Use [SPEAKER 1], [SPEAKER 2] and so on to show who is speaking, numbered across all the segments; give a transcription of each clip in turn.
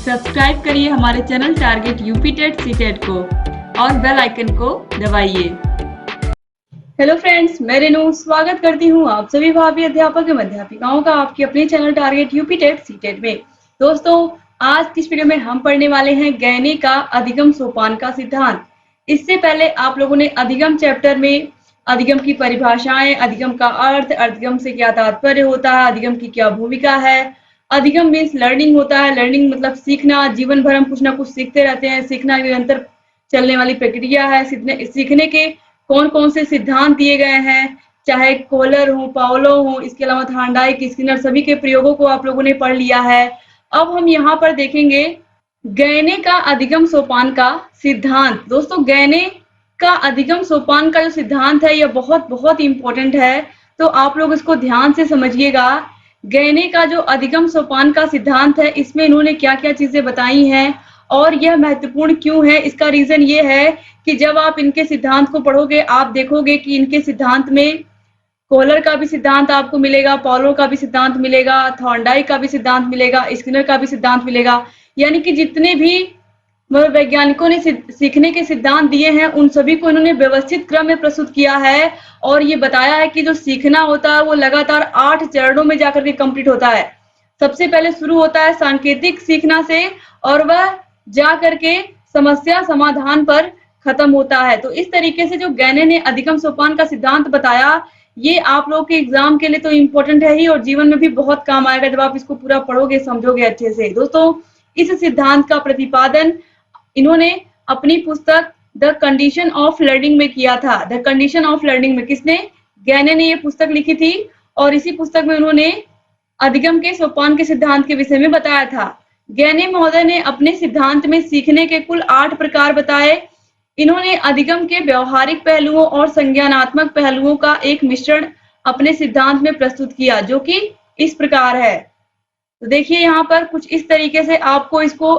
[SPEAKER 1] Subscribe करिए हमारे channel target UP TET CTET को और बेल आइकन को दबाइए। हेलो फ्रेंड्स, मैं रेनू स्वागत करती हूँ आप सभी भावी अध्यापक एवं अध्यापिकाओं का आपके अपने channel target UP TET CTET में। दोस्तों, आज की इस वीडियो में हम पढ़ने वाले हैं गैने का अधिगम सोपान का सिद्धांत। इससे पहले आप लोगों ने अधिगम चैप्टर में अधिगम की परिभाषाएं, अधिगम का अर्थ, अधिगम से क्या तात्पर्य होता है, अधिगम की क्या भूमिका है, अधिगम मीन्स लर्निंग होता है, लर्निंग मतलब सीखना, जीवन भर हम कुछ ना कुछ सीखते रहते हैं, सीखना निरंतर चलने वाली प्रक्रिया है। सीखने के कौन कौन से सिद्धांत दिए गए हैं, चाहे कोहलर हो, पावलो हो, इसके अलावा थॉर्नडाइक, स्किनर, सभी के प्रयोगों को आप लोगों ने पढ़ लिया है। अब हम यहाँ पर देखेंगे गैने का अधिगम सोपान का सिद्धांत। दोस्तों, गैने का अधिगम सोपान का जो सिद्धांत है यह बहुत बहुत इंपॉर्टेंट है, तो आप लोग इसको ध्यान से समझिएगा। गैने का जो अधिगम सोपान का सिद्धांत है, इसमें इन्होंने क्या क्या चीजें बताई हैं और यह महत्वपूर्ण क्यों है। इसका रीजन ये है कि जब आप इनके सिद्धांत को पढ़ोगे आप देखोगे कि इनके सिद्धांत में कोहलर का भी सिद्धांत आपको मिलेगा, पावलो का भी सिद्धांत मिलेगा, थॉर्नडाइक का भी सिद्धांत मिलेगा, स्किनर का भी सिद्धांत मिलेगा। यानी कि जितने भी वैज्ञानिकों ने सीखने के सिद्धांत दिए हैं उन सभी को इन्होंने व्यवस्थित क्रम में प्रस्तुत किया है और ये बताया है कि जो सीखना होता है वो लगातार 8 चरणों में जाकर के कंप्लीट होता है। सबसे पहले शुरू होता है सांकेतिक सीखना से और वह जा करके समस्या समाधान पर खत्म होता है। तो इस तरीके से जो गैने ने अधिगम सोपान का सिद्धांत बताया, ये आप लोग के एग्जाम के लिए तो इम्पोर्टेंट है ही और जीवन में भी बहुत काम आएगा जब आप इसको पूरा पढ़ोगे, समझोगे अच्छे से। दोस्तों, इस सिद्धांत का प्रतिपादन इन्होंने अपनी पुस्तक द कंडीशन ऑफ लर्निंग में किया था। द कंडीशन ऑफ लर्निंग में किसने? गैने ने ये पुस्तक लिखी थी और इसी पुस्तक में उन्होंने अधिगम के सोपान के सिद्धांत के विषय में बताया था। गैने महोदय ने अपने सिद्धांत में सीखने के कुल 8 प्रकार बताए। इन्होंने अधिगम के व्यवहारिक पहलुओं और संज्ञानात्मक पहलुओं का एक मिश्रण अपने सिद्धांत में प्रस्तुत किया, जो कि इस प्रकार है। तो देखिए यहाँ पर कुछ इस तरीके से आपको इसको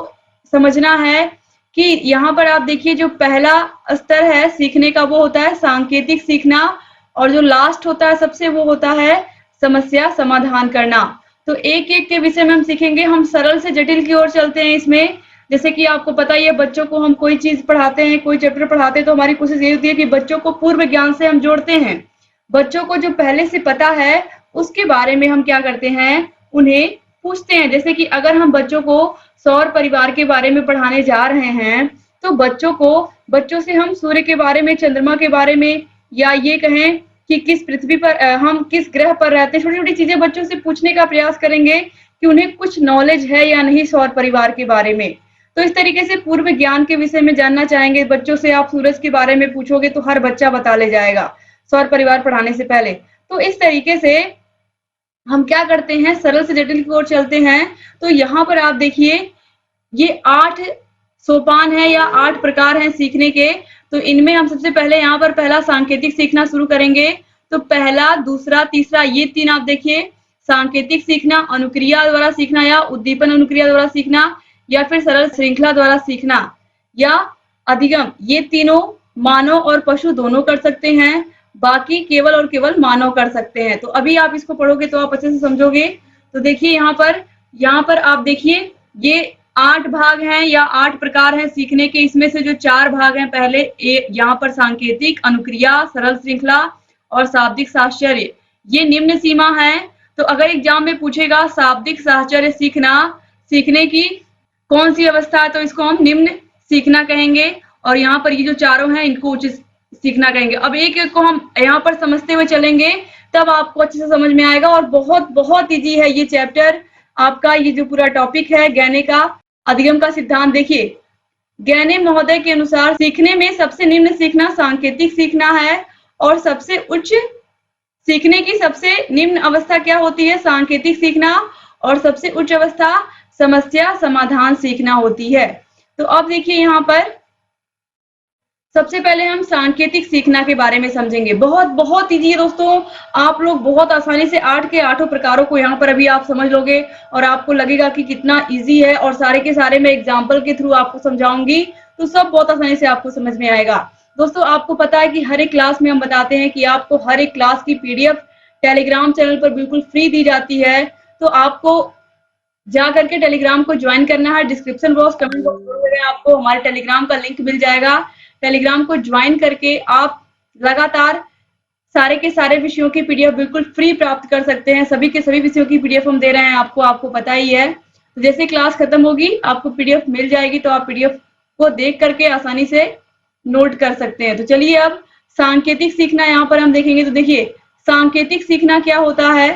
[SPEAKER 1] समझना है कि यहाँ पर आप देखिए जो पहला स्तर है सीखने का वो होता है सांकेतिक सीखना और जो लास्ट होता है सबसे वो होता है समस्या समाधान करना। तो एक एक के विषय में हम सीखेंगे। हम सरल से जटिल की ओर चलते हैं इसमें। जैसे कि आपको पता ही है, बच्चों को हम कोई चीज पढ़ाते हैं, कोई चैप्टर पढ़ाते हैं तो हमारी कोशिश ये होती है कि बच्चों को पूर्व ज्ञान से हम जोड़ते हैं। बच्चों को जो पहले से पता है उसके बारे में हम क्या करते हैं, उन्हें पूछते हैं। जैसे कि अगर हम बच्चों को सौर परिवार के बारे में पढ़ाने जा रहे हैं तो बच्चों से हम सूर्य के बारे में, चंद्रमा के बारे में, या ये कहें कि किस पृथ्वी पर हम किस ग्रह पर रहते हैं, छोटी छोटी चीजें बच्चों से पूछने का प्रयास करेंगे कि उन्हें कुछ नॉलेज है या नहीं सौर परिवार के बारे में। तो इस तरीके से पूर्व ज्ञान के विषय में जानना चाहेंगे बच्चों से। आप सूरज के बारे में पूछोगे तो हर बच्चा बता ले जाएगा सौर परिवार पढ़ाने से पहले। तो इस तरीके से हम क्या करते हैं, सरल से जटिल की ओर चलते हैं। तो यहाँ पर आप देखिए ये 8 सोपान है या 8 प्रकार हैं सीखने के। तो इनमें हम सबसे पहले यहाँ पर पहला सांकेतिक सीखना शुरू करेंगे। तो पहला, दूसरा, तीसरा, ये 3 आप देखिए, सांकेतिक सीखना, अनुक्रिया द्वारा सीखना या उद्दीपन अनुक्रिया द्वारा सीखना, या फिर सरल श्रृंखला द्वारा सीखना, या अधिगम। ये तीनों मानव और पशु दोनों कर सकते हैं, बाकी केवल और केवल मानव कर सकते हैं। तो अभी आप इसको पढ़ोगे तो आप अच्छे से समझोगे। तो देखिए यहाँ पर आप देखिए ये 8 भाग हैं या 8 प्रकार हैं सीखने के। इसमें से जो 4 भाग हैं, पहले यहाँ पर सांकेतिक, अनुक्रिया, सरल श्रृंखला और शाब्दिक साहचर्य, ये निम्न सीमा है। तो अगर एग्जाम में पूछेगा शाब्दिक साहचर्य सीखने की कौन सी अवस्था है तो इसको हम निम्न सीखना कहेंगे और यहाँ पर ये जो चारों हैं इनको उच्च सीखना कहेंगे। अब एक एक को हम यहाँ पर समझते हुए चलेंगे तब आपको अच्छे से समझ में आएगा और बहुत बहुत इजी है ये चैप्टर आपका। ये जो पूरा टॉपिक है गैने का अधिगम का सिद्धांत, देखिए गैने महोदय के अनुसार सीखने में सबसे निम्न सीखना सांकेतिक सीखना है और सबसे उच्च सीखने की सबसे निम्न अवस्था क्या होती है, सांकेतिक सीखना, और सबसे उच्च अवस्था समस्या समाधान सीखना होती है। तो अब देखिए यहाँ पर सबसे पहले हम सांकेतिक सीखना के बारे में समझेंगे। बहुत बहुत इजी है दोस्तों, आप लोग बहुत आसानी से 8 के 8 प्रकारों को यहाँ पर अभी आप समझ लोगे और आपको लगेगा कि कितना इजी है और सारे के सारे मैं एग्जाम्पल के थ्रू आपको समझाऊंगी तो सब बहुत आसानी से आपको समझ में आएगा। दोस्तों, आपको पता है कि हर एक क्लास में हम बताते हैं कि आपको हर एक क्लास की PDF टेलीग्राम चैनल पर बिल्कुल फ्री दी जाती है। तो आपको जा करके टेलीग्राम को ज्वाइन करना है। डिस्क्रिप्शन बॉक्स, कमेंट बॉक्स में आपको हमारे टेलीग्राम का लिंक मिल जाएगा। टेलीग्राम को ज्वाइन करके आप लगातार सारे के सारे विषयों की पीडीएफ बिल्कुल फ्री प्राप्त कर सकते हैं। सभी के सभी विषयों की पीडीएफ हम दे रहे हैं आपको, आपको पता ही है। तो जैसे क्लास खत्म होगी आपको पीडीएफ मिल जाएगी, तो आप पीडीएफ को देख करके आसानी से नोट कर सकते हैं। तो चलिए अब सांकेतिक सीखना यहाँ पर हम देखेंगे। तो देखिए सांकेतिक सीखना क्या होता है।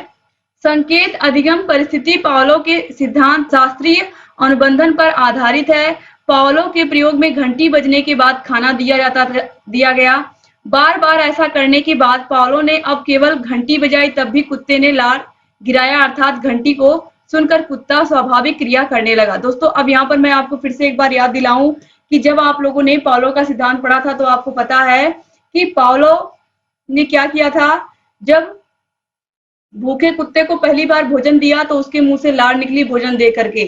[SPEAKER 1] संकेत अधिगम परिस्थिति पावलो के सिद्धांत शास्त्रीय अनुबंधन पर आधारित है। पावलो के प्रयोग में घंटी बजने के बाद खाना दिया गया। बार बार ऐसा करने के बाद पावलो ने अब केवल घंटी बजाई, तब भी कुत्ते ने लार गिराया, अर्थात घंटी को सुनकर कुत्ता स्वाभाविक क्रिया करने लगा। दोस्तों अब यहाँ पर मैं आपको फिर से एक बार याद दिलाऊं कि जब आप लोगों ने पावलो का सिद्धांत पढ़ा था तो आपको पता है कि पावलो ने क्या किया था। जब भूखे कुत्ते को पहली बार भोजन दिया तो उसके मुंह से लार निकली भोजन दे करके।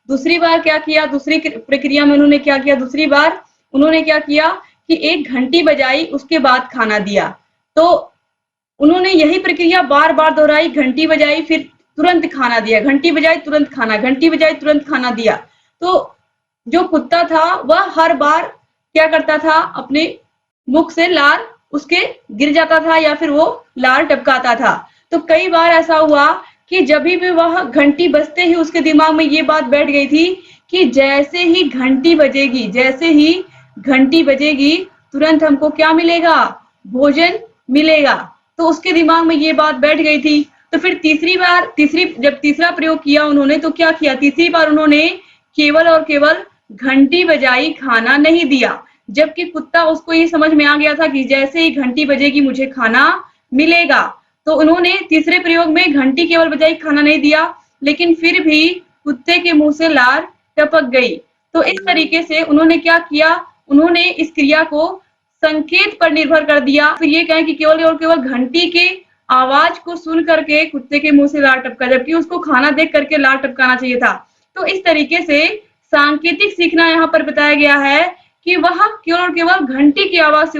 [SPEAKER 1] दूसरी बार क्या किया, दूसरी प्रक्रिया में उन्होंने क्या किया, दूसरी बार उन्होंने क्या किया कि एक घंटी बजाई, उसके बाद खाना दिया। तो उन्होंने यही प्रक्रिया बार बार दोहराई, घंटी बजाई फिर तुरंत खाना दिया, घंटी बजाई तुरंत खाना, घंटी बजाई तुरंत खाना दिया। तो जो कुत्ता था वह हर बार क्या करता था, अपने मुख से लार उसके गिर जाता था या फिर वो लार टपकाता था। तो कई बार ऐसा हुआ कि जब भी वह घंटी बजते ही उसके दिमाग में ये बात बैठ गई थी कि जैसे ही घंटी बजेगी, जैसे ही घंटी बजेगी तुरंत हमको क्या मिलेगा, भोजन मिलेगा। तो उसके दिमाग में ये बात बैठ गई थी। तो फिर जब तीसरा प्रयोग किया उन्होंने तो क्या किया, तीसरी बार उन्होंने केवल और केवल घंटी बजाई, खाना नहीं दिया। जबकि कुत्ता, उसको ये समझ में आ गया था कि जैसे ही घंटी बजेगी मुझे खाना मिलेगा। तो उन्होंने तीसरे प्रयोग में घंटी केवल बजाई, खाना नहीं दिया, लेकिन फिर भी कुत्ते के मुंह से लार टपक गई। तो इस तरीके से उन्होंने क्या किया, उन्होंने इस क्रिया को संकेत पर निर्भर कर दिया। फिर ये कहें कि केवल और केवल घंटी के आवाज को सुन करके कुत्ते के मुंह से लार टपका, जबकि उसको खाना देख करके लार टपकाना चाहिए था। तो इस तरीके से सांकेतिक सीखना यहाँ पर बताया गया है कि वह केवल और केवल घंटी की आवाज से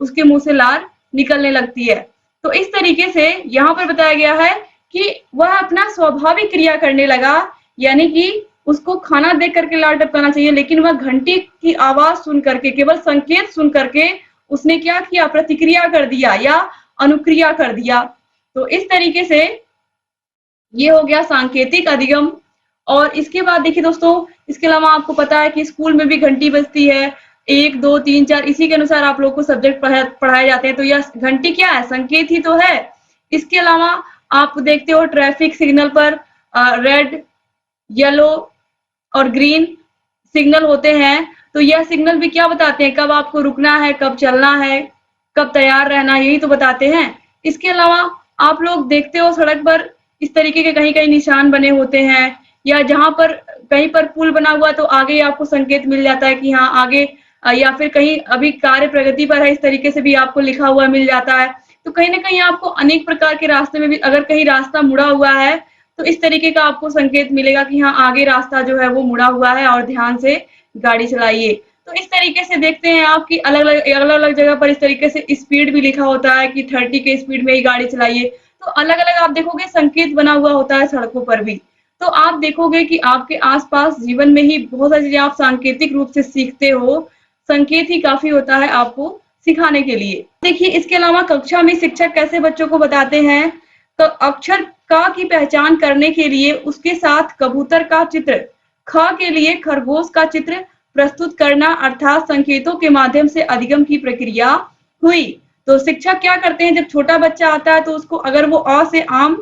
[SPEAKER 1] उसके मुंह से लार निकलने लगती है। तो इस तरीके से यहाँ पर बताया गया है कि वह अपना स्वाभाविक क्रिया करने लगा, यानी कि उसको खाना देख करके लार टपकाना चाहिए, लेकिन वह घंटी की आवाज सुन करके, केवल संकेत सुन करके उसने क्या किया, प्रतिक्रिया कर दिया या अनुक्रिया कर दिया। तो इस तरीके से ये हो गया सांकेतिक अधिगम। और इसके बाद देखिए दोस्तों, इसके अलावा आपको पता है कि स्कूल में भी घंटी बजती है, 1 2 3 4 इसी के अनुसार आप लोग को सब्जेक्ट पढ़ाए जाते हैं। तो यह घंटी क्या है, संकेत ही तो है। इसके अलावा आप देखते हो ट्रैफिक सिग्नल पर रेड, येलो और ग्रीन सिग्नल होते हैं। तो यह सिग्नल भी क्या बताते हैं, कब आपको रुकना है, कब चलना है, कब तैयार रहना है, यही तो बताते हैं। इसके अलावा आप लोग देखते हो सड़क पर इस तरीके के कहीं कहीं निशान बने होते हैं, या जहां पर कहीं पर पुल बना हुआ तो आगे आपको संकेत मिल जाता है कि हाँ आगे, या फिर कहीं अभी कार्य प्रगति पर है, इस तरीके से भी आपको लिखा हुआ मिल जाता है। तो कहीं ना कहीं आपको अनेक प्रकार के रास्ते में भी, अगर कहीं रास्ता मुड़ा हुआ है तो इस तरीके का आपको संकेत मिलेगा कि हाँ आगे रास्ता जो है वो मुड़ा हुआ है और ध्यान से गाड़ी चलाइए। तो इस तरीके से देखते हैं आप कि अलग अलग जगह पर इस तरीके से स्पीड भी लिखा होता है कि 30 के स्पीड में ही गाड़ी चलाइए। तो अलग अलग आप देखोगे संकेत बना हुआ होता है सड़कों पर भी। तो आप देखोगे कि आपके आसपास जीवन में ही बहुत सारी चीजें आप सांकेतिक रूप से सीखते हो। संकेत ही काफी होता है आपको सिखाने के लिए। देखिए इसके अलावा कक्षा में शिक्षक कैसे बच्चों को बताते हैं, तो अक्षर क की पहचान करने के लिए उसके साथ कबूतर का चित्र, ख के लिए खरगोश का चित्र प्रस्तुत करना, अर्थात संकेतों के माध्यम से अधिगम की प्रक्रिया हुई। तो शिक्षक क्या करते हैं, जब छोटा बच्चा आता है तो उसको, अगर वो अ से आम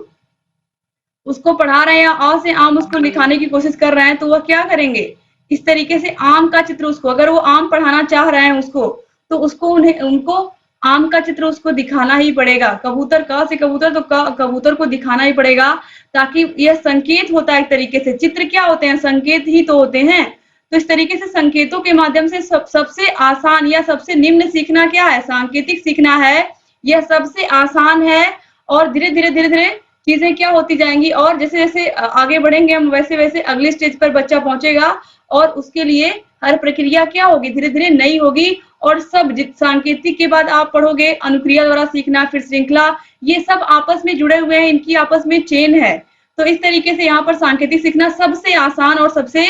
[SPEAKER 1] उसको पढ़ा रहे हैं या अ से आम उसको लिखाने की कोशिश कर रहे हैं, तो वह क्या करेंगे, इस तरीके से आम का चित्र उसको, अगर वो आम पढ़ाना चाह रहे हैं उसको, तो उसको उनको आम का चित्र उसको दिखाना ही पड़ेगा। कबूतर, क से कबूतर, तो कबूतर को दिखाना ही पड़ेगा, ताकि यह संकेत होता है एक तरीके से। चित्र क्या होते हैं, संकेत ही तो होते हैं। तो इस तरीके से संकेतों के माध्यम से सबसे आसान या सबसे निम्न सीखना क्या है, सांकेतिक सीखना है। यह सबसे आसान है और धीरे धीरे चीजें क्या होती जाएंगी, और जैसे जैसे आगे बढ़ेंगे हम वैसे वैसे अगली स्टेज पर बच्चा पहुंचेगा, और उसके लिए हर प्रक्रिया क्या होगी, धीरे धीरे नई होगी। और सब सांकेतिक के बाद आप पढ़ोगे अनुक्रिया द्वारा सीखना, फिर श्रृंखला, ये सब आपस में जुड़े हुए हैं, इनकी आपस में चेन है। तो इस तरीके से यहाँ पर सांकेतिक सीखना सबसे आसान और सबसे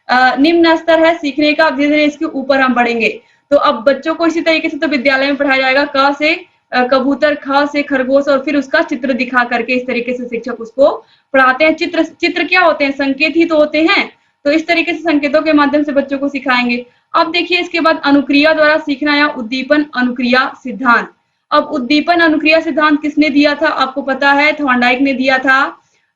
[SPEAKER 1] निम्न स्तर है सीखने का। धीरे धीरे इसके ऊपर हम बढ़ेंगे। तो अब बच्चों को इसी तरीके से तो विद्यालय में पढ़ाया जाएगा, क से कबूतर, ख से खरगोश, और फिर उसका चित्र दिखा करके इस तरीके से शिक्षक उसको पढ़ाते हैं। चित्र क्या होते हैं? संकेत ही तो होते हैं। तो इस तरीके से संकेतों के माध्यम से बच्चों को सिखाएंगे। अब देखिए इसके बाद अनुक्रिया द्वारा सीखना या उद्दीपन अनुक्रिया सिद्धांत। अब उद्दीपन अनुक्रिया सिद्धांत किसने दिया था? आपको पता है, थॉर्नडाइक ने दिया था।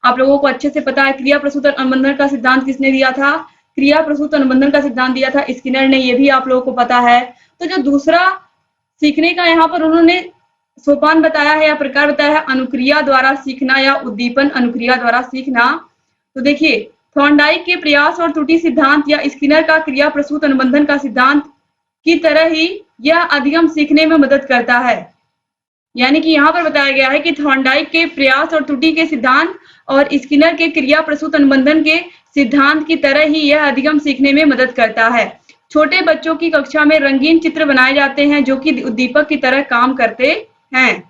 [SPEAKER 1] आप लोगों को अच्छे से पता है। क्रिया प्रसूत अनुबंधन का सिद्धांत किसने दिया था? क्रिया प्रसूत अनुबंधन का सिद्धांत दिया था स्किनर ने, ये भी आप लोगों को पता है। तो जो दूसरा सीखने का यहाँ पर उन्होंने सोपान बताया है या प्रकार बताया है, अनुक्रिया द्वारा सीखना या उद्दीपन अनुक्रिया द्वारा सीखना। तो देखिए थॉर्नडाइक के प्रयास और त्रुटि सिद्धांत या स्किनर का क्रिया प्रसूत अनुबंधन का सिद्धांत की तरह ही यह अधिगम सीखने में मदद करता है। यानी कि यहाँ पर बताया गया है कि थॉर्नडाइक के प्रयास और त्रुटि के सिद्धांत और स्किनर के क्रिया प्रसूत अनुबंधन के सिद्धांत की तरह ही यह अधिगम सीखने में मदद करता है। छोटे बच्चों की कक्षा में रंगीन चित्र बनाए जाते हैं जो कि उद्दीपक की तरह काम करते हैं।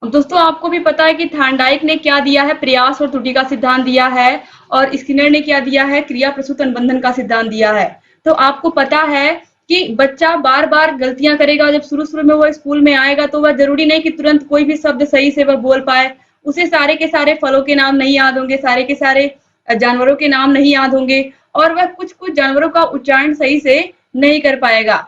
[SPEAKER 1] अब दोस्तों आपको भी पता है कि थॉर्नडाइक ने क्या दिया है? प्रयास और त्रुटि का सिद्धांत दिया है, और स्किनर ने क्या दिया है? क्रिया प्रसूत अनुबंधन का सिद्धांत दिया है। तो आपको पता है कि बच्चा बार बार गलतियां करेगा। जब शुरू में वो स्कूल में आएगा तो वह जरूरी नहीं कि तुरंत कोई भी शब्द सही से वह बोल पाए। उसे सारे के सारे फलों के नाम नहीं याद होंगे, सारे के सारे जानवरों के नाम नहीं याद होंगे, और वह कुछ कुछ जानवरों का उच्चारण सही से नहीं कर पाएगा।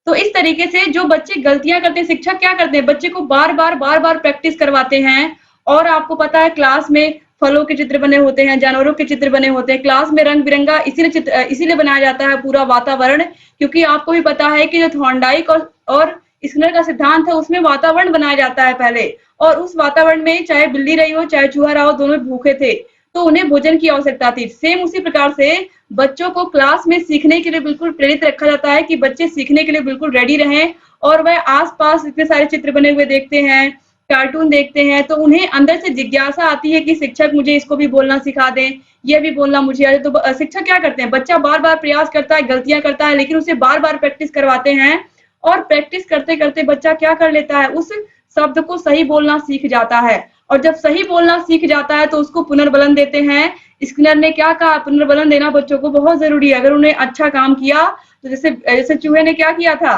[SPEAKER 1] तो इस तरीके से जो बच्चे गलतियां करते हैं, शिक्षक क्या करते हैं? बच्चे को बार बार प्रैक्टिस करवाते हैं। और आपको पता है क्लास में फलों के चित्र बने होते हैं, जानवरों के चित्र बने होते हैं, क्लास में रंग बिरंगा इसीलिए बनाया जाता है पूरा वातावरण, क्योंकि आपको भी पता है कि जो थॉर्नडाइक और स्किनर का सिद्धांत है उसमें वातावरण बनाया जाता है पहले, और उस वातावरण में चाहे बिल्ली रही हो चाहे चूहा रहा हो, दोनों भूखे थे तो उन्हें भोजन की आवश्यकता थी। सेम उसी प्रकार से बच्चों को क्लास में सीखने के लिए बिल्कुल प्रेरित रखा जाता है कि बच्चे सीखने के लिए बिल्कुल रेडी रहें, और वह आसपास इतने सारे चित्र बने हुए देखते हैं, कार्टून देखते हैं, तो उन्हें अंदर से जिज्ञासा आती है कि शिक्षक मुझे इसको भी बोलना सिखा दें, ये भी बोलना मुझे आ जाए। तो शिक्षक क्या करते हैं? बच्चा बार बार प्रयास करता है, गलतियां करता है, लेकिन उसे बार बार प्रैक्टिस करवाते हैं, और प्रैक्टिस करते करते बच्चा क्या कर लेता है? उस शब्द को सही बोलना सीख जाता है, और जब सही बोलना सीख जाता है तो उसको पुनर्बलन देते हैं। स्किनर ने क्या कहा? पुनर्बलन देना बच्चों को बहुत जरूरी है। अगर उन्हें अच्छा काम किया तो जैसे चूहे ने क्या किया था?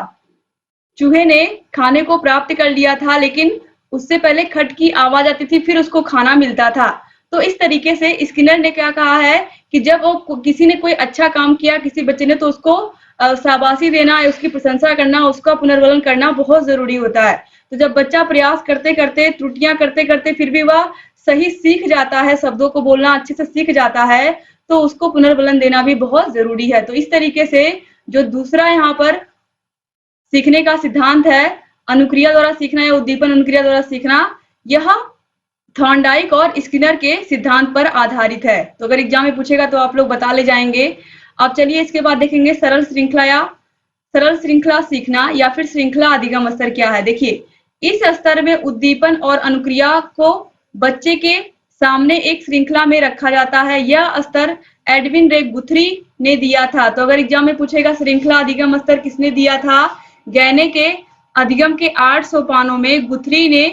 [SPEAKER 1] चूहे ने खाने को प्राप्त कर लिया था, लेकिन उससे पहले खट की आवाज आती थी, फिर उसको खाना मिलता था। तो इस तरीके से स्किनर ने क्या कहा है कि जब वो किसी ने कोई अच्छा काम किया किसी बच्चे ने, तो उसको शाबाशी देना, उसकी प्रशंसा करना, उसका पुनर्बलन करना बहुत जरूरी होता है। तो जब बच्चा प्रयास करते करते, त्रुटियां करते करते फिर भी वह सही सीख जाता है, शब्दों को बोलना अच्छे से सीख जाता है, तो उसको पुनर्बलन देना भी बहुत जरूरी है। तो इस तरीके से जो दूसरा यहाँ पर सीखने का सिद्धांत है, अनुक्रिया द्वारा सीखना या उद्दीपन अनुक्रिया द्वारा सीखना, यह थॉर्नडाइक और स्किनर के सिद्धांत पर आधारित है। तो अगर एग्जाम में पूछेगा तो आप लोग बता ले जाएंगे। अब चलिए इसके बाद देखेंगे सरल श्रृंखला सीखना या फिर श्रृंखला अधिगम स्तर क्या है। देखिए इस स्तर में उद्दीपन और अनुक्रिया को बच्चे के सामने एक श्रृंखला में रखा जाता है। यह स्तर एडविन रे गुथरी ने दिया था। तो अगर एग्जाम में पूछेगा श्रृंखला अधिगम स्तर किसने दिया था? गैने के अधिगम के 8 सोपानों में गुथरी ने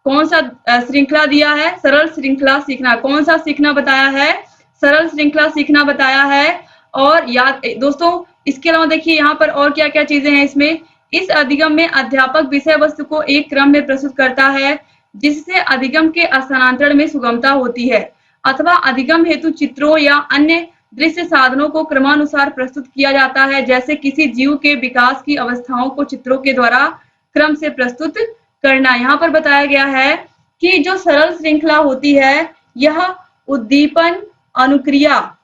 [SPEAKER 1] कौन सा श्रृंखला दिया है? सरल श्रृंखला सीखना। कौन सा सीखना बताया है? सरल श्रृंखला सीखना बताया है। और याद दोस्तों इसके अलावा देखिए यहाँ पर और क्या क्या चीजें हैं इसमें। इस अधिगम में अध्यापक विषय वस्तु को एक क्रम में प्रस्तुत करता है जिससे अधिगम के स्थानांतरण में सुगमता होती है, अथवा अधिगम हेतु चित्रों या अन्य दृश्य साधनों को क्रमानुसार प्रस्तुत किया जाता है, जैसे किसी जीव के विकास की अवस्थाओं को चित्रों के द्वारा क्रम से प्रस्तुत करना। यहाँ पर बताया गया है कि जो सरल श्रृंखला होती है यह उद्दीपन अनुक्रिया,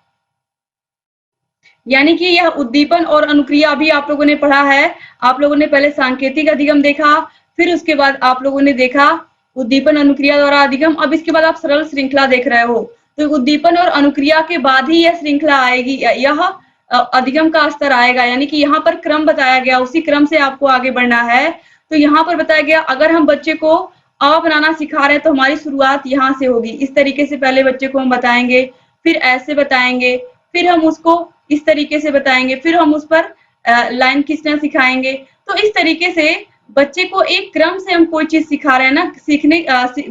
[SPEAKER 1] यानी कि यह उद्दीपन और अनुक्रिया भी आप लोगों ने पढ़ा है। आप लोगों ने पहले सांकेतिक अधिगम देखा, फिर उसके बाद आप लोगों ने देखा उद्दीपन अनुक्रिया द्वारा अधिगम, अब इसके बाद आप सरल श्रृंखला देख रहे हो। तो उद्दीपन और अनुक्रिया के बाद ही यह श्रृंखला आएगी, यह अधिगम का स्तर आएगा। यानी कि यहाँ पर क्रम बताया गया, उसी क्रम से आपको आगे बढ़ना है। तो यहाँ पर बताया गया अगर हम बच्चे को अ बनाना सिखा रहे हैं तो हमारी शुरुआत यहाँ से होगी। इस तरीके से पहले बच्चे को हम बताएंगे, फिर ऐसे बताएंगे, फिर हम उसको इस तरीके से बताएंगे, फिर हम उस पर लाइन खींचना सिखाएंगे। तो इस तरीके से बच्चे को एक क्रम से हम कोई चीज सिखा रहे हैं ना,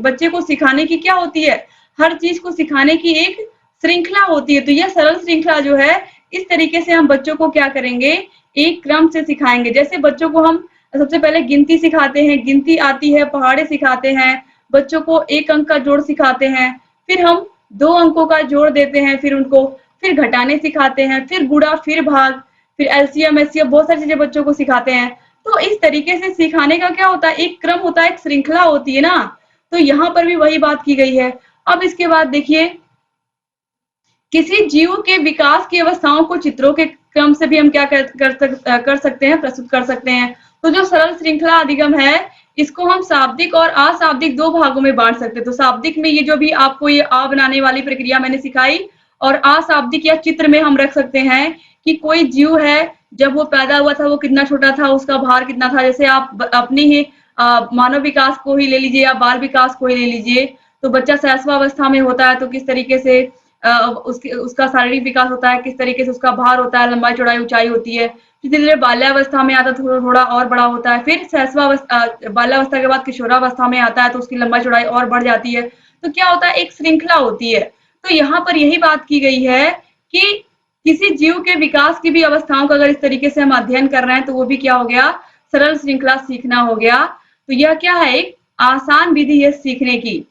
[SPEAKER 1] बच्चे को सिखाने की क्या होती है, हर चीज को सिखाने की एक श्रृंखला होती है। तो यह सरल श्रृंखला जो है, इस तरीके से हम बच्चों को क्या करेंगे, एक क्रम से सिखाएंगे। जैसे बच्चों को हम सबसे पहले गिनती सिखाते हैं, गिनती आती है, पहाड़े सिखाते हैं, बच्चों को 1 अंक का जोड़ सिखाते हैं, फिर हम 2 अंकों का जोड़ देते हैं, फिर उनको फिर घटाने सिखाते हैं, फिर गुणा, फिर भाग, फिर एलसीएम, एचसीएफ, बहुत सारी चीजें बच्चों को सिखाते हैं। तो इस तरीके से सिखाने का क्या होता है, एक क्रम होता है, एक श्रृंखला होती है ना। तो यहाँ पर भी वही बात की गई है। अब इसके बाद देखिए, किसी जीव के विकास की अवस्थाओं को चित्रों के क्रम से भी हम क्या कर सकते हैं, प्रस्तुत कर सकते हैं। तो जो सरल श्रृंखला अधिगम है, इसको हम शाब्दिक और अशाब्दिक 2 भागों में बांट सकते हैं। तो शाब्दिक में ये जो भी आपको ये आ बनाने वाली प्रक्रिया मैंने सिखाई, और अशाब्दिक या चित्र में हम रख सकते हैं कि कोई जीव है, जब वो पैदा हुआ था वो कितना छोटा था, उसका भार कितना था। जैसे आप अपनी ही मानव विकास को ही ले लीजिए या बाल विकास को ही ले लीजिए। तो बच्चा शैशवावस्था में होता है तो किस तरीके से उसका शारीरिक विकास होता है, किस तरीके से उसका भार होता है, लंबाई चौड़ाई ऊंचाई होती है। धीरे धीरे बाल्यावस्था में आता है, थोड़ा थोड़ा और बड़ा होता है, फिर बाल्यावस्था के बाद किशोरावस्था में आता है तो उसकी लंबाई चौड़ाई और बढ़ जाती है। तो क्या होता है, एक श्रृंखला होती है। तो यहाँ पर यही बात की गई है कि किसी जीव के विकास की भी अवस्थाओं का अगर इस तरीके से हम अध्ययन कर रहे हैं तो वो भी क्या हो गया, सरल श्रृंखला सीखना हो गया। तो यह क्या है, एक आसान विधि है सीखने की,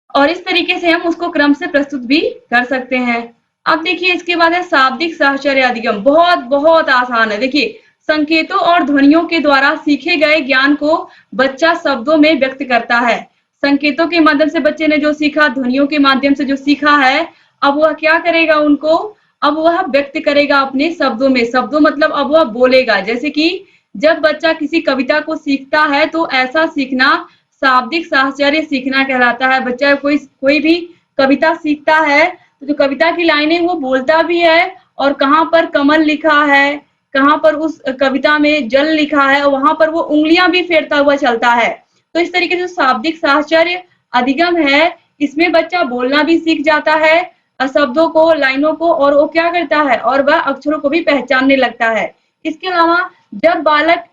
[SPEAKER 1] और इस तरीके से हम उसको क्रम से प्रस्तुत भी कर सकते हैं। अब देखिए इसके बाद है शाब्दिक साहचर्य अधिगम। बहुत बहुत आसान है। देखिए, संकेतों और ध्वनियों के द्वारा सीखे गए ज्ञान को बच्चा शब्दों में व्यक्त करता है। संकेतों के माध्यम से बच्चे ने जो सीखा, ध्वनियों के माध्यम से जो सीखा है, अब वह क्या करेगा, उनको अब वह व्यक्त करेगा अपने शब्दों में। शब्दों मतलब अब वह बोलेगा। जैसे कि जब बच्चा किसी कविता को सीखता है तो ऐसा सीखना शाब्दिक साहचर्य सीखना कहलाता है। बच्चा कोई भी कविता सीखता है तो जो कविता की लाइनें वो बोलता भी है, और कहाँ पर कमल लिखा है, कहाँ पर उस कविता में जल लिखा है, और वहां पर वो उंगलियां भी फेरता हुआ चलता है। तो इस तरीके से शाब्दिक साहचर्य अधिगम है, इसमें बच्चा बोलना भी सीख जाता है, शब्दों को, लाइनों को, और वो क्या करता है, और वह अक्षरों को भी पहचानने लगता है। इसके अलावा जब बालक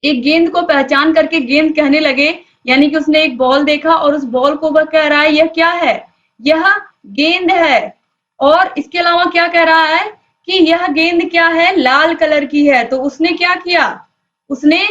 [SPEAKER 1] एक गेंद को पहचान करके गेंद कहने लगे, यानी कि उसने एक बॉल देखा और उस बॉल को वह कह रहा है यह क्या है, यह गेंद है। और इसके अलावा क्या कह रहा है कि यह गेंद क्या है, लाल कलर की है। तो उसने क्या किया, उसने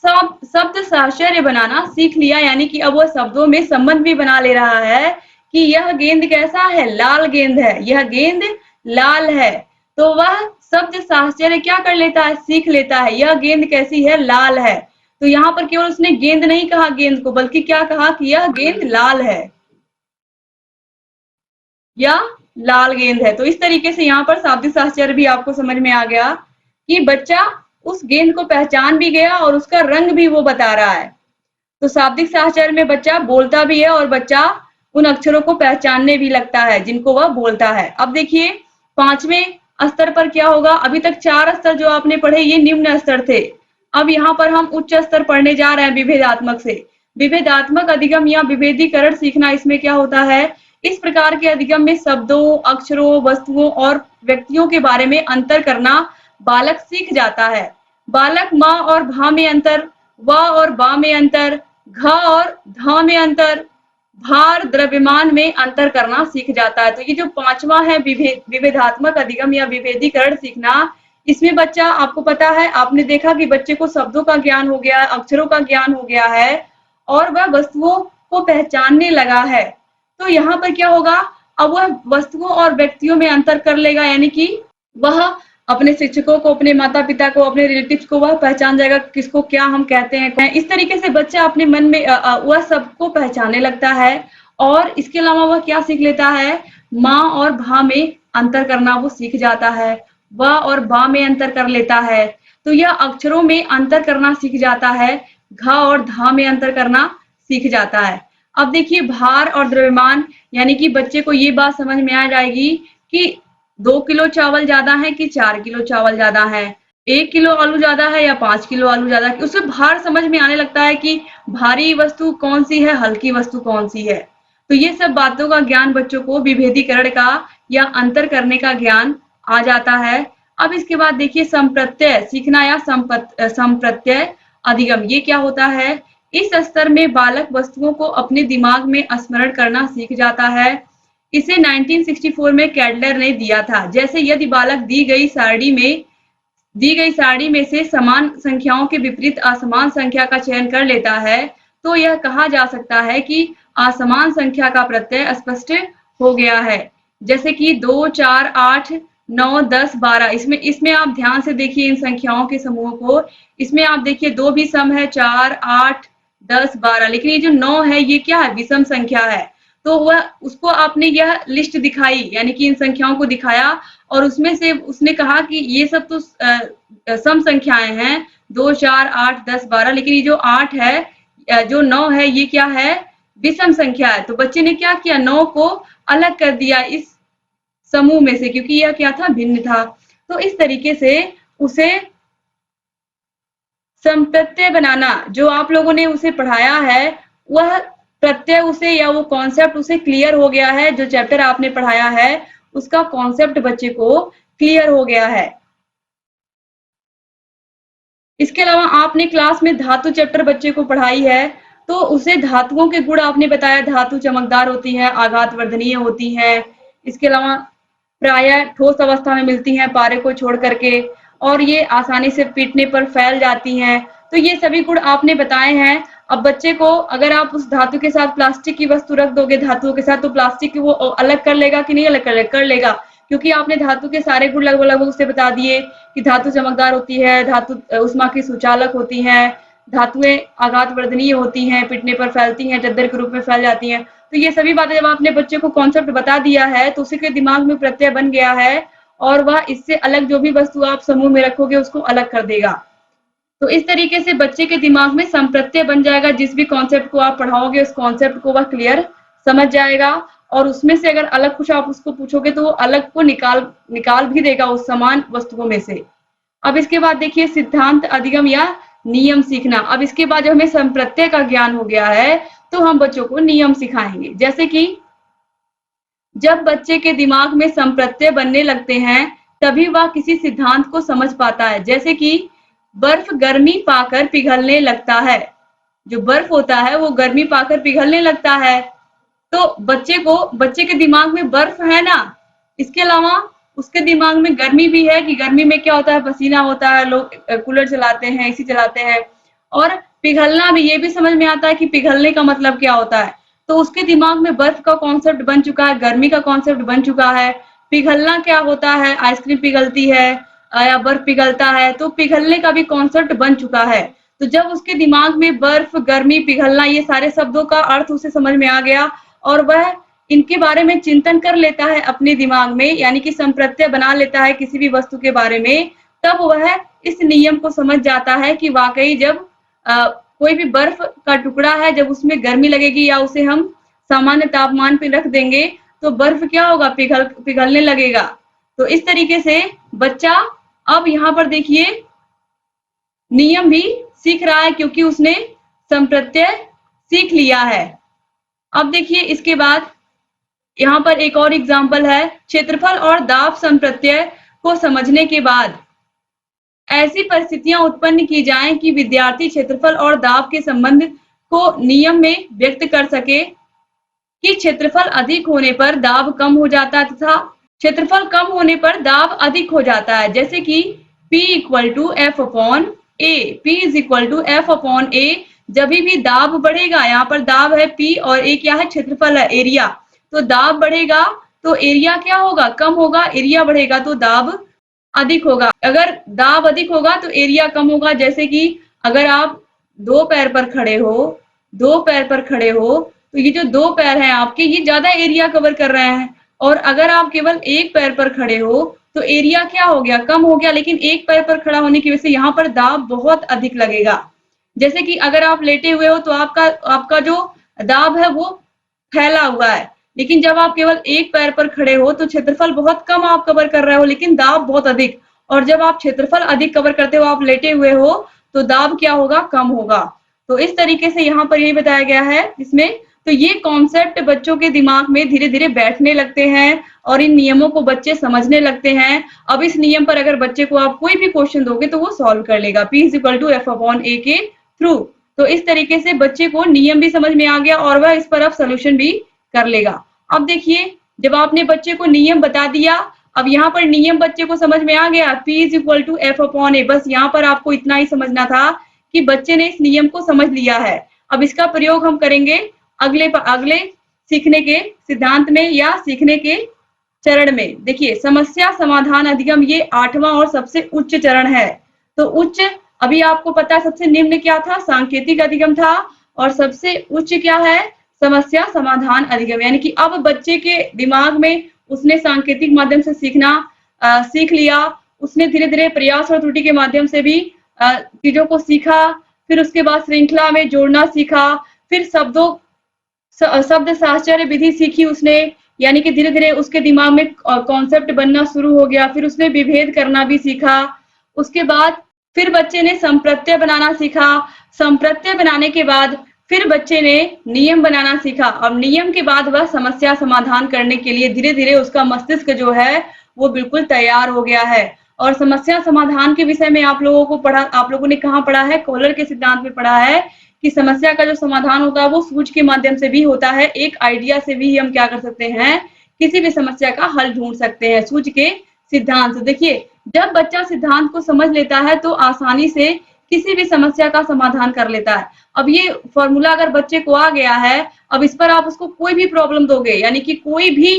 [SPEAKER 1] शब्द साहचर्य बनाना सीख लिया, यानी कि अब वह शब्दों में संबंध भी बना ले रहा है कि यह गेंद कैसा है, लाल गेंद है, यह गेंद लाल है। तो वह शब्द साहचर्य क्या कर लेता है, सीख लेता है, यह गेंद कैसी है, लाल है। तो यहाँ पर केवल उसने गेंद नहीं कहा गेंद को, बल्कि क्या कहा कि यह गेंद लाल है या लाल गेंद है। तो इस तरीके से यहाँ पर शाब्दिक साहचर्य भी आपको समझ में आ गया कि बच्चा उस गेंद को पहचान भी गया और उसका रंग भी वो बता रहा है। तो शाब्दिक साहचर्य में बच्चा बोलता भी है और बच्चा उन अक्षरों को पहचानने भी लगता है जिनको वह बोलता है। अब देखिए 5वें स्तर पर क्या होगा। अभी तक 4 स्तर जो आपने पढ़े ये निम्न स्तर थे। अब यहाँ पर हम उच्च स्तर पढ़ने जा रहे हैं विभेदात्मक से। विभेदात्मक अधिगम या विभेदीकरण सीखना, इसमें क्या होता है, इस प्रकार के अधिगम में शब्दों, अक्षरों, वस्तुओं और व्यक्तियों के बारे में अंतर करना बालक सीख जाता है। बालक माँ और भा में अंतर, व और बा में अंतर, घ और ध में अंतर, भार, द्रव्यमान में अंतर करना सीख जाता है। तो ये जो 5वां है विभेदात्मक अधिगम या विभेदीकरण सीखना, इसमें बच्चा, आपको पता है, आपने देखा कि बच्चे को शब्दों का ज्ञान हो गया, अक्षरों का ज्ञान हो गया है और वह वस्तुओं को पहचानने लगा है। तो यहाँ पर क्या होगा, अब वह वस्तुओं और व्यक्तियों में अंतर कर लेगा, यानी कि वह अपने शिक्षकों को, अपने माता पिता को, अपने रिलेटिव्स को वह पहचान जाएगा, किसको क्या हम कहते हैं। इस तरीके से बच्चा अपने मन में वह सबको पहचानने लगता है। और इसके अलावा वह क्या सीख लेता है, माँ और भा में अंतर करना वो सीख जाता है, व और बा में अंतर कर लेता है। तो यह अक्षरों में अंतर करना सीख जाता है, घ और धा में अंतर करना सीख जाता है। अब देखिए भार और द्रव्यमान, यानी कि बच्चे को ये बात समझ में आ जाएगी कि 2 किलो चावल ज्यादा है कि 4 किलो चावल ज्यादा है, 1 किलो आलू ज्यादा है या 5 किलो आलू ज्यादा है। उसे भार समझ में आने लगता है कि भारी वस्तु कौन सी है, हल्की वस्तु कौन सी है। तो ये सब बातों का ज्ञान बच्चों को विभेदीकरण का या अंतर करने का ज्ञान आ जाता है। अब इसके बाद देखिए संप्रत्यय सीखना या संप्रत्यय अधिगम। ये क्या होता है इस स्तर में बालक वस्तुओं को अपने दिमाग में स्मरण करना सीख जाता है। इसे 1964 में कैडलर ने दिया था। जैसे यदि बालक दी गई सारणी में से समान संख्याओं के विपरीत असमान संख्या का चयन कर लेता है, तो यह कहा जा सकता है कि असमान संख्या का प्रत्यय स्पष्ट हो गया है। जैसे कि 2, 4, 8, 9, 10, 12। इसमें इसमें आप ध्यान से देखिए इन संख्याओं के समूह को। इसमें आप देखिए 2 भी सम है, 4, 8, 10, 12, लेकिन ये जो 9 है ये क्या है? विषम संख्या है। तो वह उसको आपने यह लिस्ट दिखाई, यानी कि इन संख्याओं को दिखाया और उसमें से उसने कहा कि ये सब तो सम संख्याएं हैं, 2, 4, 8, 10, 12, लेकिन ये जो 8 है, जो 9 है, ये क्या है? विषम संख्या है। तो बच्चे ने क्या किया? 9 को अलग कर दिया इस समूह में से, क्योंकि यह क्या था? भिन्न था। तो इस तरीके से उसे संप्रत्यय बनाना, जो आप लोगों ने उसे पढ़ाया है, वह प्रत्यय उसे या वो कॉन्सेप्ट उसे क्लियर हो गया है। जो चैप्टर आपने पढ़ाया है उसका कॉन्सेप्ट बच्चे को क्लियर हो गया है। इसके अलावा आपने क्लास में धातु चैप्टर बच्चे को पढ़ाई है, तो उसे धातुओं के गुण आपने बताया। धातु चमकदार होती है, आघात वर्धनीय होती है। इसके अलावा प्रायः ठोस अवस्था में मिलती हैं पारे को छोड़ करके, और ये आसानी से पीटने पर फैल जाती हैं। तो ये सभी गुण आपने बताए हैं। अब बच्चे को अगर आप उस धातु के साथ प्लास्टिक की वस्तु रख दोगे धातुओं के साथ, तो प्लास्टिक वो अलग कर लेगा कि नहीं अलग कर लेगा, क्योंकि आपने धातु के सारे गुण लगभग लगभग उसे बता दिए कि धातु चमकदार होती है, धातु ऊष्मा की सुचालक होती है, धातुएं आघात वर्धनीय होती हैं, पिटने पर फैलती हैं, चद्दर के रूप में फैल जाती हैं। तो ये सभी बातें जब आपने बच्चे को कॉन्सेप्ट बता दिया है तो उसी के दिमाग में प्रत्यय बन गया है, और वह इससे अलग जो भी वस्तु आप समूह में रखोगे उसको अलग कर देगा। तो इस तरीके से बच्चे के दिमाग में संप्रत्यय बन जाएगा। जिस भी कॉन्सेप्ट को आप पढ़ाओगे उस कॉन्सेप्ट को वह क्लियर समझ जाएगा, और उसमें से अगर अलग कुछ आप उसको पूछोगे तो वो अलग को निकाल भी देगा उस समान वस्तुओं में से। अब इसके बाद देखिए सिद्धांत, अधिगम या नियम सीखना। अब इसके बाद जब हमें संप्रत्यय का ज्ञान हो गया है तो हम बच्चों को नियम सिखाएंगे। जैसे कि जब बच्चे के दिमाग में संप्रत्यय बनने लगते हैं तभी वह किसी सिद्धांत को समझ पाता है। जैसे कि बर्फ गर्मी पाकर पिघलने लगता है। जो बर्फ होता है वो गर्मी पाकर पिघलने लगता है। तो बच्चे के दिमाग में बर्फ है ना, इसके अलावा उसके दिमाग में गर्मी भी है कि गर्मी में क्या होता है? पसीना होता है, लोग कूलर चलाते हैं, एसी चलाते हैं। और पिघलना भी, ये भी समझ में आता है कि पिघलने का मतलब क्या होता है। तो उसके दिमाग में बर्फ का कॉन्सेप्ट बन चुका है, गर्मी का कॉन्सेप्ट बन चुका है। पिघलना क्या होता है? आइसक्रीम पिघलती है या बर्फ पिघलता है, तो पिघलने का भी कॉन्सेप्ट बन चुका है। तो जब उसके दिमाग में बर्फ, गर्मी, पिघलना, ये सारे शब्दों का अर्थ उसे समझ में आ गया और वह इनके बारे में चिंतन कर लेता है अपने दिमाग में, यानी कि संप्रत्यय बना लेता है किसी भी वस्तु के बारे में, तब वह इस नियम को समझ जाता है कि वाकई जब कोई भी बर्फ का टुकड़ा है, जब उसमें गर्मी लगेगी या उसे हम सामान्य तापमान पे रख देंगे तो बर्फ क्या होगा? पिघलने लगेगा। तो इस तरीके से बच्चा अब यहाँ पर देखिए नियम भी सीख रहा है, क्योंकि उसने संप्रत्यय सीख लिया है। अब देखिए इसके बाद यहाँ पर एक और एग्जाम्पल है। क्षेत्रफल और दाब संप्रत्यय को समझने के बाद ऐसी परिस्थितियां उत्पन्न की जाएं कि विद्यार्थी क्षेत्रफल और दाब के संबंध को नियम में व्यक्त कर सके कि क्षेत्रफल अधिक होने पर दाब कम हो जाता है तथा क्षेत्रफल कम होने पर दाब अधिक हो जाता है। जैसे कि P equal to F upon A, P is equal to F upon A. जब भी दाब बढ़ेगा, यहाँ पर दाब है P और ए क्या है? क्षेत्रफल है, एरिया। तो दाब बढ़ेगा तो एरिया क्या होगा? कम होगा। एरिया बढ़ेगा तो दाब अधिक होगा। अगर दाब अधिक होगा तो एरिया कम होगा। जैसे कि अगर आप दो पैर पर खड़े हो तो ये जो दो पैर हैं आपके, ये ज्यादा एरिया कवर कर रहे हैं, और अगर आप केवल एक पैर पर खड़े हो तो एरिया क्या हो गया? कम हो गया। लेकिन एक पैर पर खड़ा होने की वजह से यहाँ पर दाब बहुत अधिक लगेगा। जैसे कि अगर आप लेटे हुए हो तो आपका जो दाब है वो फैला हुआ है, लेकिन जब आप केवल एक पैर पर खड़े हो तो क्षेत्रफल बहुत कम आप कवर कर रहे हो लेकिन दाब बहुत अधिक। और जब आप क्षेत्रफल अधिक कवर करते हो, आप लेटे हुए हो, तो दाब क्या होगा? कम होगा। तो इस तरीके से यहाँ पर यही बताया गया है इसमें। तो ये कॉन्सेप्ट बच्चों के दिमाग में धीरे धीरे बैठने लगते हैं और इन नियमों को बच्चे समझने लगते हैं। अब इस नियम पर अगर बच्चे को आप कोई भी क्वेश्चन दोगे तो वो सॉल्व कर लेगा, P is equal to F upon A के थ्रू। तो इस तरीके से बच्चे को नियम भी समझ में आ गया और वह इस पर अब सॉल्यूशन भी कर लेगा। अब देखिए, जब आपने बच्चे को नियम बता दिया, अब यहाँ पर नियम बच्चे को समझ में आ गया, P is equal to F upon A. बस यहाँ पर आपको इतना ही समझना था कि बच्चे ने इस नियम को समझ लिया है। अब इसका प्रयोग हम करेंगे अगले सीखने के सिद्धांत में या सीखने के चरण में। देखिए, समस्या समाधान अधिगम ये 8वां और सबसे उच्च चरण है। तो उच्च, अभी आपको पता है सबसे निम्न क्या था, सांकेतिक अधिगम था, और सबसे उच्च क्या है, समस्या समाधान अधिगम। यानी कि अब बच्चे के दिमाग में उसने सांकेतिक माध्यम से सीखना सीख लिया। उसने धीरे धीरे प्रयास और त्रुटि के माध्यम से भी चीजों को सीखा। फिर उसके बाद श्रृंखला में जोड़ना सीखा। फिर शब्द साहचर्य विधि सीखी उसने, यानी कि धीरे धीरे उसके दिमाग में कॉन्सेप्ट बनना शुरू हो गया। फिर उसने विभेद करना भी सीखा। उसके बाद फिर बच्चे ने संप्रत्यय बनाना सीखा। संप्रत्यय बनाने के बाद फिर बच्चे ने नियम बनाना सीखा। अब नियम के बाद वह समस्या समाधान करने के लिए धीरे धीरे उसका मस्तिष्क जो है वो बिल्कुल तैयार हो गया है। और समस्या समाधान के विषय में आप लोगों ने कहाँ पढ़ा है, कोहलर के सिद्धांत में पढ़ा है कि समस्या का जो समाधान होता है वो सूझ के माध्यम से भी होता है। एक आइडिया से भी हम क्या कर सकते हैं, किसी भी समस्या का हल ढूंढ सकते हैं, सूझ के सिद्धांत से। देखिए, जब बच्चा सिद्धांत को समझ लेता है तो आसानी से किसी भी समस्या का समाधान कर लेता है। अब ये फॉर्मूला अगर बच्चे को आ गया है, अब इस पर आप उसको कोई भी प्रॉब्लम दोगे, यानी कि कोई भी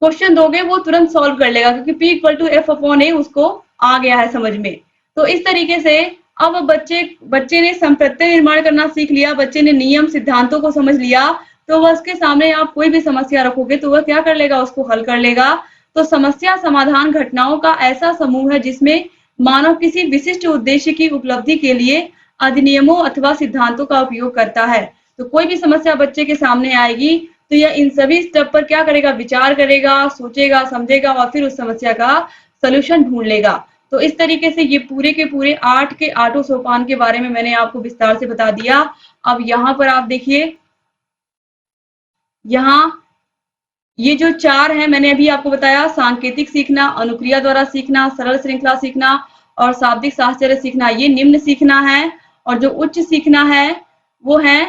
[SPEAKER 1] क्वेश्चन दोगे, वो तुरंत सॉल्व कर लेगा, क्योंकि P equal to F upon A उसको आ गया है समझ में। तो इस तरीके से अब बच्चे ने संप्रत्यय निर्माण करना सीख लिया, बच्चे ने नियम सिद्धांतों को समझ लिया, तो वह उसके सामने आप कोई भी समस्या रखोगे तो वह क्या कर लेगा, उसको हल कर लेगा। तो समस्या समाधान घटनाओं का ऐसा समूह है जिसमें मानव किसी विशिष्ट उद्देश्य की उपलब्धि के लिए अधिनियमों अथवा सिद्धांतों का उपयोग करता है। तो कोई भी समस्या बच्चे के सामने आएगी तो यह इन सभी स्टेप पर क्या करेगा, विचार करेगा, सोचेगा, समझेगा और फिर उस समस्या का सलूशन ढूंढ लेगा। तो इस तरीके से ये पूरे के पूरे 8 के 8 सोपान के बारे में मैंने आपको विस्तार से बता दिया। अब यहाँ पर आप देखिए, यहाँ ये जो 4 है मैंने अभी आपको बताया, सांकेतिक सीखना, अनुक्रिया द्वारा सीखना, सरल श्रृंखला सीखना और शाब्दिक साहचर्य सीखना, ये निम्न सीखना है। और जो उच्च सीखना है वो है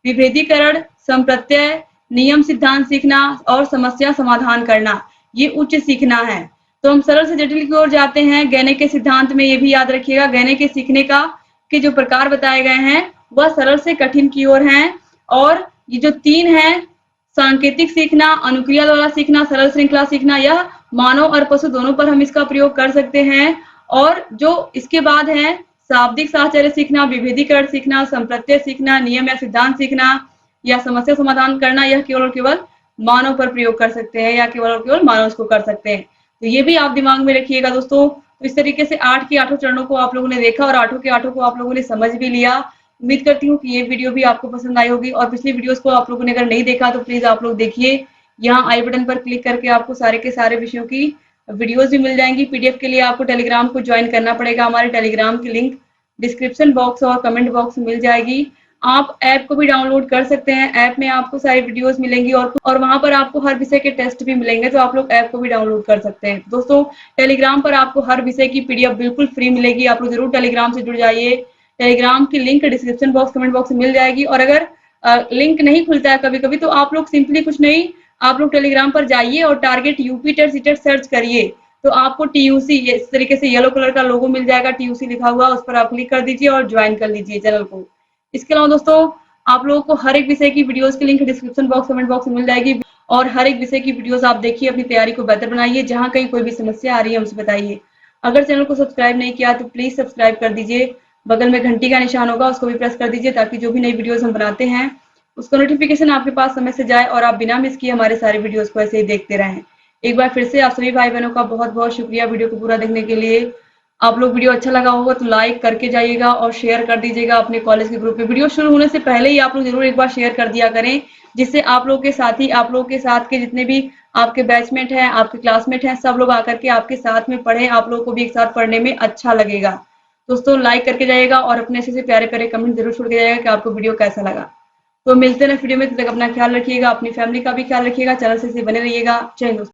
[SPEAKER 1] विभेदीकरण, संप्रत्यय, नियम सिद्धांत सीखना और समस्या समाधान करना, ये उच्च सीखना है। तो हम सरल से जटिल की ओर जाते हैं। गैने के सिद्धांत में ये भी याद रखिएगा, गैने के सीखने के जो प्रकार बताए गए हैं वह सरल से कठिन की ओर हैं। और ये जो 3 है, सांकेतिक सीखना, अनुक्रिया द्वारा सीखना, सरल श्रृंखला सीखना, यह मानव और पशु दोनों पर हम इसका प्रयोग कर सकते हैं। और जो इसके बाद है शाब्दिक साहचर्य सीखना, विभेदीकरण सीखना, संप्रत्यय सीखना, नियम या सिद्धांत सीखना या समस्या समाधान करना, यह केवल और केवल मानव पर प्रयोग कर सकते हैं या केवल और केवल मानव इसको कर सकते हैं। तो ये भी आप दिमाग में रखिएगा दोस्तों। तो इस तरीके से 8 के 8 चरणों को आप लोगों ने देखा और 8 के 8 को आप लोगों ने समझ भी लिया। उम्मीद करती हूँ कि ये वीडियो भी आपको पसंद आई होगी। और पिछली वीडियोस को आप लोगों ने अगर नहीं देखा तो प्लीज आप लोग देखिए। यहाँ आई बटन पर क्लिक करके आपको सारे के सारे विषयों की वीडियोस भी मिल जाएंगी। पीडीएफ के लिए आपको टेलीग्राम को ज्वाइन करना पड़ेगा। हमारे टेलीग्राम की लिंक डिस्क्रिप्शन बॉक्स और कमेंट बॉक्स में मिल जाएगी। आप ऐप को भी डाउनलोड कर सकते हैं। ऐप में आपको सारी वीडियोस मिलेंगी और वहां पर आपको हर विषय के टेस्ट भी मिलेंगे, तो आप लोग ऐप को भी डाउनलोड कर सकते हैं। दोस्तों, टेलीग्राम पर आपको हर विषय की पीडीएफ बिल्कुल फ्री मिलेगी। आप लोग जरूर टेलीग्राम से जुड़ जाइए। टेलीग्राम की link description box, comment box में मिल जाएगी। और अगर लिंक नहीं खुलता है कभी कभी, तो आप लोग सिंपली कुछ नहीं, आप लोग टेलीग्राम पर जाइए और target UP TET CTET search करिए, तो आपको टीयूसी इस तरीके से येलो कलर का लोगो मिल जाएगा, टीयूसी लिखा हुआ, उस पर आप क्लिक कर दीजिए और ज्वाइन कर लीजिए चैनल को। इसके अलावा दोस्तों, आप लोगों को हर एक विषय की वीडियोस की link description box, comment box में मिल जाएगी। और हर एक विषय की वीडियोस आप देखिए, अपनी तैयारी को बेहतर बनाइए। जहां कहीं कोई भी समस्या आ रही है हमसे बताइए। अगर चैनल को सब्सक्राइब नहीं किया तो प्लीज सब्सक्राइब कर दीजिए। बगल में घंटी का निशान होगा, उसको भी प्रेस कर दीजिए, ताकि जो भी नई वीडियोस हम बनाते हैं उसका नोटिफिकेशन आपके पास समय से जाए और आप बिना मिस किए हमारे सारे वीडियोस को ऐसे ही देखते रहें। एक बार फिर से आप सभी भाई बहनों का बहुत बहुत शुक्रिया वीडियो को पूरा देखने के लिए। आप लोग वीडियो अच्छा लगा होगा तो लाइक करके जाइएगा और शेयर कर दीजिएगा अपने कॉलेज के ग्रुप में। वीडियो शुरू होने से पहले ही आप लोग जरूर एक बार शेयर कर दिया करें, जिससे आप लोग के साथी, आप लोग के साथ के जितने भी आपके बैचमेट हैं, आपके क्लासमेट हैं, सब लोग आकर के आपके साथ में पढ़े, आप लोग को भी एक साथ पढ़ने में अच्छा लगेगा। दोस्तों, लाइक करके जाइएगा और अपने से प्यारे प्यारे कमेंट जरूर छोड़ के जाइएगा कि आपको वीडियो कैसा लगा। तो मिलते हैं वीडियो में, तब तक अपना ख्याल रखिएगा, अपनी फैमिली का भी ख्याल रखिएगा, चैनल से बने रहिएगा। जय हिंद।